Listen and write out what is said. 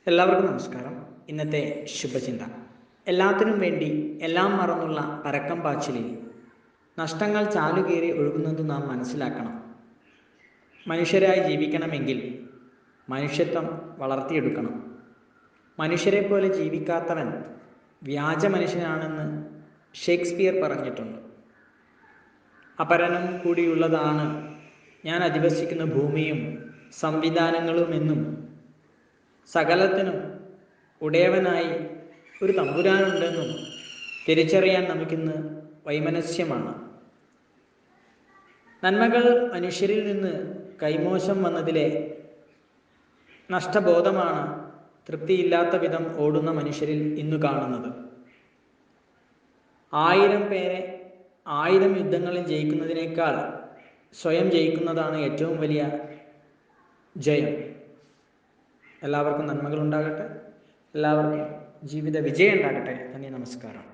എല്ലാവർക്കും നമസ്കാരം. ഇന്നത്തെ ശുഭചിന്ത. എല്ലാത്തിനും വേണ്ടി എല്ലാം മറന്നുള്ള പരക്കം പാച്ചിലിൽ നഷ്ടങ്ങൾ ചാലുകീറി ഒഴുകുന്നത് നാം മനസ്സിലാക്കണം. മനുഷ്യരായി ജീവിക്കണമെങ്കിൽ മനുഷ്യത്വം വളർത്തിയെടുക്കണം. മനുഷ്യരെ പോലെ ജീവിക്കാത്തവൻ വ്യാജ മനുഷ്യനാണെന്ന് ഷേക്സ്പിയർ പറഞ്ഞിട്ടുണ്ട്. അപരനും കൂടിയുള്ളതാണ് ഞാൻ അധിവസിക്കുന്ന ഭൂമിയും സംവിധാനങ്ങളുമെന്നും സകലത്തിനും ഉടയവനായി ഒരു തമ്പുരാനുണ്ടെന്നും തിരിച്ചറിയാൻ നമുക്കിന്ന് വൈമനസ്യമാണ്. നന്മകൾ മനുഷ്യരിൽ നിന്ന് കൈമോശം വന്നതിലെ നഷ്ടബോധമാണ് തൃപ്തിയില്ലാത്ത വിധം ഓടുന്ന മനുഷ്യരിൽ ഇന്നു കാണുന്നത്. 1000 പേരെ 1000 യുദ്ധങ്ങളിൽ ജയിക്കുന്നതിനേക്കാൾ സ്വയം ജയിക്കുന്നതാണ് ഏറ്റവും വലിയ ജയം. എല്ലാവർക്കും നന്മകൾ ഉണ്ടാകട്ടെ. എല്ലാവർക്കും ജീവിത വിജയം ഉണ്ടാകട്ടെ. നന്ദി, നമസ്കാരം.